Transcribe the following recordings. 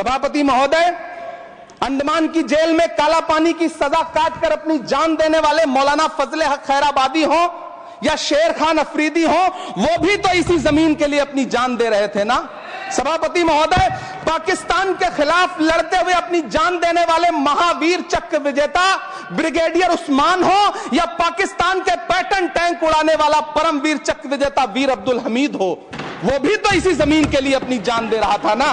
सभापति महोदय, अंडमान की जेल में काला पानी की सजा काटकर अपनी जान देने वाले मौलाना फजले हक खैराबादी हो या शेर खान अफरीदी हो, वो भी तो इसी जमीन के लिए अपनी जान दे रहे थे ना। सभापति महोदय, पाकिस्तान के खिलाफ लड़ते हुए अपनी जान देने वाले महावीर चक्र विजेता ब्रिगेडियर उस्मान हो या पाकिस्तान के पैटर्न टैंक उड़ाने वाला परमवीर चक्र विजेता वीर अब्दुल हमीद हो, वो भी तो इसी जमीन के लिए अपनी जान दे रहा था ना।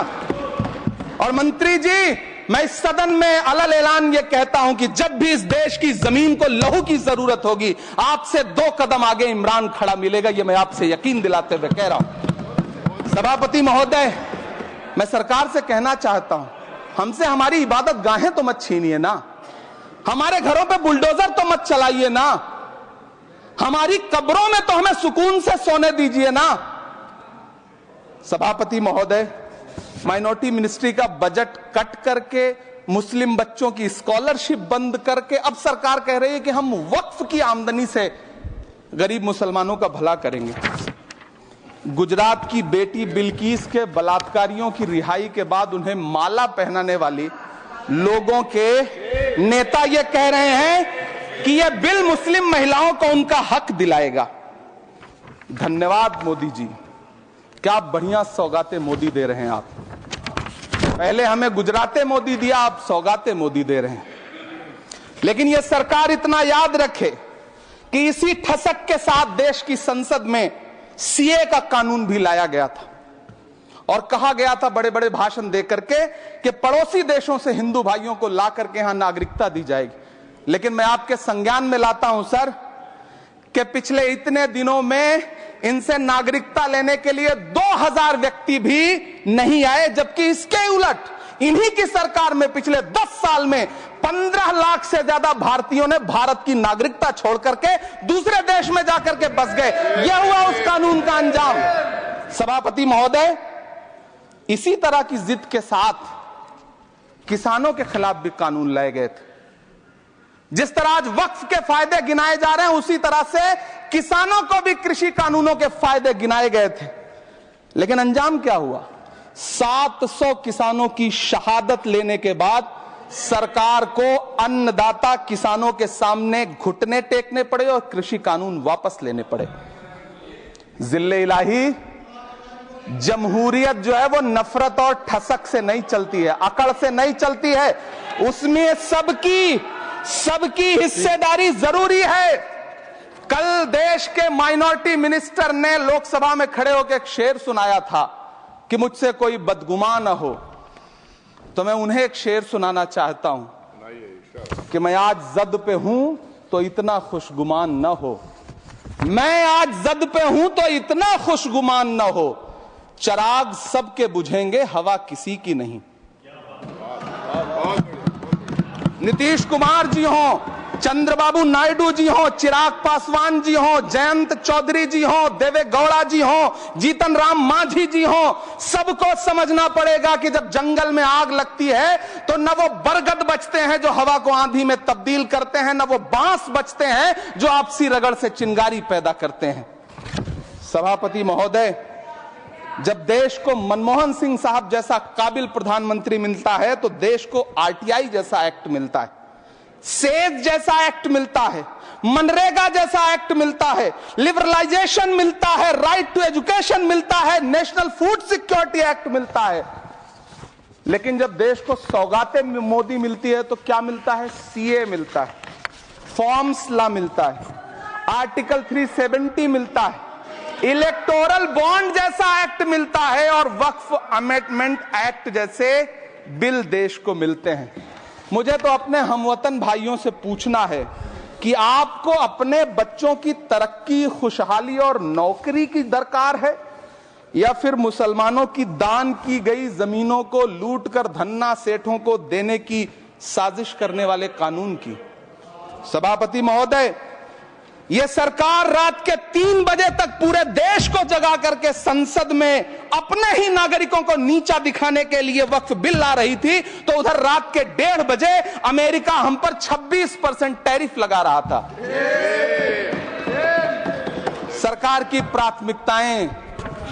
और मंत्री जी, मैं इस सदन में अलग ऐलान ये कहता हूं कि जब भी इस देश की जमीन को लहू की जरूरत होगी, आपसे 2 कदम आगे इमरान खड़ा मिलेगा, ये मैं आपसे यकीन दिलाते हुए कह रहा हूं। सभापति महोदय, मैं सरकार से कहना चाहता हूं, हमसे हमारी इबादत गाहें तो मत छीनिए ना, हमारे घरों पे बुलडोजर तो मत चलाइए ना, हमारी कब्रों में तो हमें सुकून से सोने दीजिए ना। सभापति महोदय, माइनॉरिटी मिनिस्ट्री का बजट कट करके, मुस्लिम बच्चों की स्कॉलरशिप बंद करके अब सरकार कह रही है कि हम वक्फ की आमदनी से गरीब मुसलमानों का भला करेंगे। गुजरात की बेटी बिल्किस के बलात्कारियों की रिहाई के बाद उन्हें माला पहनाने वाली लोगों के नेता ये कह रहे हैं कि यह बिल मुस्लिम महिलाओं को उनका हक दिलाएगा। धन्यवाद मोदी जी, क्या बढ़िया सौगातें मोदी दे रहे हैं आप। पहले हमें गुजराते मोदी दिया, आप सौगाते मोदी दे रहे हैं। लेकिन यह सरकार इतना याद रखे कि इसी ठसक के साथ देश की संसद में सीए का कानून भी लाया गया था और कहा गया था बड़े बड़े भाषण देकर के कि पड़ोसी देशों से हिंदू भाइयों को ला करके यहां नागरिकता दी जाएगी। लेकिन मैं आपके संज्ञान में लाता हूं सर कि पिछले इतने दिनों में इनसे नागरिकता लेने के लिए 2000 व्यक्ति भी नहीं आए, जबकि इसके उलट इन्हीं की सरकार में पिछले 10 साल में 15 लाख से ज्यादा भारतीयों ने भारत की नागरिकता छोड़ करके दूसरे देश में जाकर के बस गए। यह हुआ उस कानून का अंजाम। सभापति महोदय, इसी तरह की जिद के साथ किसानों के खिलाफ भी कानून लाए गए थे। जिस तरह आज वक्फ के फायदे गिनाए जा रहे हैं, उसी तरह से किसानों को भी कृषि कानूनों के फायदे गिनाए गए थे। लेकिन अंजाम क्या हुआ? 700 किसानों की शहादत लेने के बाद सरकार को अन्नदाता किसानों के सामने घुटने टेकने पड़े और कृषि कानून वापस लेने पड़े। जिल्ले इलाही, जमहूरियत जो है वो नफरत और ठसक से नहीं चलती है, अकड़ से नहीं चलती है, उसमें सबकी हिस्सेदारी जरूरी है। कल देश के माइनॉरिटी मिनिस्टर ने लोकसभा में खड़े होकर एक शेर सुनाया था कि मुझसे कोई बदगुमान न हो, तो मैं उन्हें एक शेर सुनाना चाहता हूं कि मैं आज जद पे हूं तो इतना खुशगुमान न हो, मैं आज जद पे हूं तो इतना खुशगुमान न हो, चराग सबके बुझेंगे हवा किसी की नहीं। नीतीश कुमार जी हो, चंद्रबाबू नायडू जी हो, चिराग पासवान जी हो, जयंत चौधरी जी हो, देवे गौड़ा जी हो, जीतन राम मांझी जी हो, सबको समझना पड़ेगा कि जब जंगल में आग लगती है तो न वो बरगद बचते हैं जो हवा को आंधी में तब्दील करते हैं, न वो बांस बचते हैं जो आपसी रगड़ से चिंगारी पैदा करते हैं। सभापति महोदय, जब देश को मनमोहन सिंह साहब जैसा काबिल प्रधानमंत्री मिलता है तो देश को आरटीआई जैसा एक्ट मिलता है, सेज जैसा एक्ट मिलता है, मनरेगा जैसा एक्ट मिलता है, लिबरलाइजेशन मिलता है, राइट टू एजुकेशन मिलता है, नेशनल फूड सिक्योरिटी एक्ट मिलता है। लेकिन जब देश को सौगातें मोदी मिलती है तो क्या मिलता है? सीए मिलता है, फॉर्म्स लॉ मिलता है, आर्टिकल 370 मिलता है, इलेक्टोरल बॉन्ड जैसा एक्ट मिलता है और वक्फ अमेंडमेंट एक्ट जैसे बिल देश को मिलते हैं। मुझे तो अपने हमवतन भाइयों से पूछना है कि आपको अपने बच्चों की तरक्की, खुशहाली और नौकरी की दरकार है या फिर मुसलमानों की दान की गई जमीनों को लूट कर धन्ना सेठों को देने की साजिश करने वाले कानून की? सभापति महोदय, यह सरकार रात के 3 बजे तक पूरे देश को जगा करके संसद में अपने ही नागरिकों को नीचा दिखाने के लिए वक्फ बिल ला रही थी, तो उधर रात के 1:30 बजे अमेरिका हम पर 26% टैरिफ लगा रहा था। सरकार की प्राथमिकताएं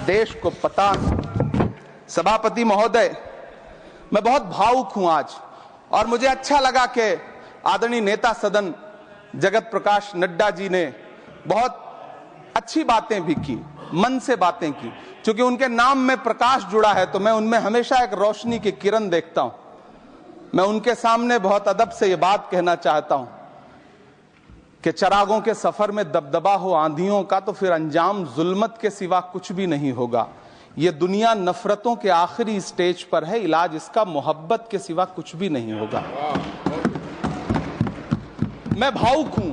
देश को पता है। सभापति महोदय, मैं बहुत भावुक हूं आज, और मुझे अच्छा लगा कि आदरणीय नेता सदन जगत प्रकाश नड्डा जी ने बहुत अच्छी बातें भी की, मन से बातें की। क्योंकि उनके नाम में प्रकाश जुड़ा है तो मैं उनमें हमेशा एक रोशनी की किरण देखता हूं। मैं उनके सामने बहुत अदब से ये बात कहना चाहता हूं कि चरागों के सफर में दबदबा हो आंधियों का, तो फिर अंजाम जुल्मत के सिवा कुछ भी नहीं होगा। ये दुनिया नफरतों के आखिरी स्टेज पर है, इलाज इसका मोहब्बत के सिवा कुछ भी नहीं होगा। मैं भावुक हूं,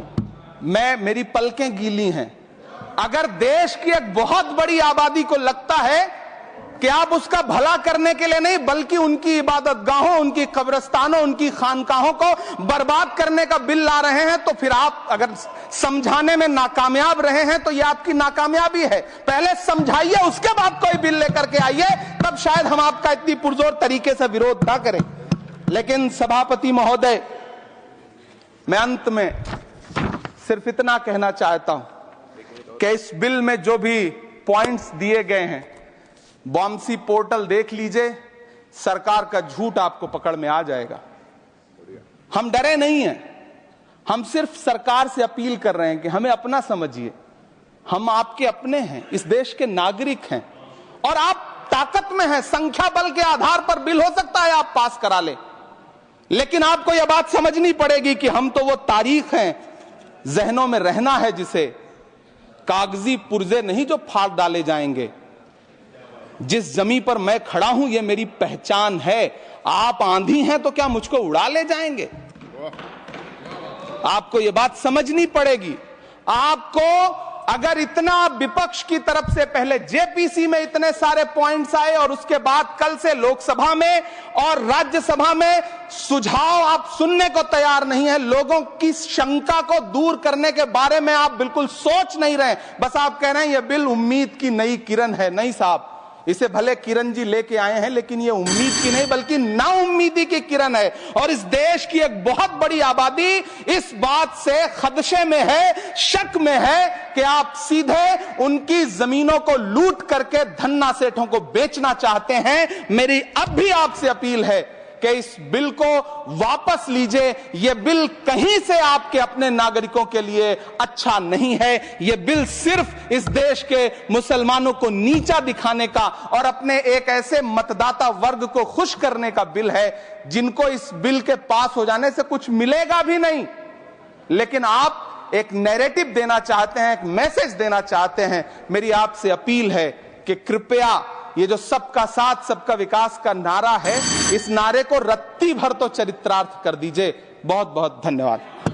मेरी पलकें गीली हैं। अगर देश की एक बहुत बड़ी आबादी को लगता है कि आप उसका भला करने के लिए नहीं बल्कि उनकी इबादतगाहों, उनकी कब्रिस्तानों, उनकी खानकाहों को बर्बाद करने का बिल ला रहे हैं, तो फिर आप अगर समझाने में नाकामयाब रहे हैं तो यह आपकी नाकामयाबी है। पहले समझाइए, उसके बाद कोई बिल लेकर के आइए, तब शायद हम आपका इतनी पुरजोर तरीके से विरोध ना करें। लेकिन सभापति महोदय, मैं अंत में सिर्फ इतना कहना चाहता हूं कि इस बिल में जो भी पॉइंट्स दिए गए हैं, बॉम्सी पोर्टल देख लीजिए, सरकार का झूठ आपको पकड़ में आ जाएगा। हम डरे नहीं हैं, हम सिर्फ सरकार से अपील कर रहे हैं कि हमें अपना समझिए। हम आपके अपने हैं, इस देश के नागरिक हैं, और आप ताकत में हैं। संख्या बल के आधार पर बिल हो सकता है आप पास करा ले, लेकिन आपको यह बात समझनी पड़ेगी कि हम तो वो तारीख हैं, जहनों में रहना है, जिसे कागजी पुर्जे नहीं जो फाड़ डाले जाएंगे। जिस जमीन पर मैं खड़ा हूं ये मेरी पहचान है। आप आंधी हैं तो क्या मुझको उड़ा ले जाएंगे? आपको यह बात समझनी पड़ेगी। आपको अगर इतना विपक्ष की तरफ से पहले जेपीसी में इतने सारे पॉइंट्स आए और उसके बाद कल से लोकसभा में और राज्यसभा में सुझाव आप सुनने को तैयार नहीं है, लोगों की शंका को दूर करने के बारे में आप बिल्कुल सोच नहीं रहे, बस आप कह रहे हैं यह बिल उम्मीद की नई किरण है। नहीं साहब, इसे भले किरण जी लेके आए हैं, लेकिन ये उम्मीद की नहीं बल्कि नाउम्मीदी की किरण है। और इस देश की एक बहुत बड़ी आबादी इस बात से खदशे में है, शक में है कि आप सीधे उनकी जमीनों को लूट करके धन्ना सेठों को बेचना चाहते हैं। मेरी अब भी आपसे अपील है कि इस बिल को वापस लीजिए। यह बिल कहीं से आपके अपने नागरिकों के लिए अच्छा नहीं है। यह बिल सिर्फ इस देश के मुसलमानों को नीचा दिखाने का और अपने एक ऐसे मतदाता वर्ग को खुश करने का बिल है जिनको इस बिल के पास हो जाने से कुछ मिलेगा भी नहीं। लेकिन आप एक नैरेटिव देना चाहते हैं, एक मैसेज देना चाहते हैं। मेरी आपसे अपील है कि कृपया ये जो सबका साथ सबका विकास का नारा है, इस नारे को रत्ती भर तो चरित्रार्थ कर दीजिए। बहुत बहुत धन्यवाद।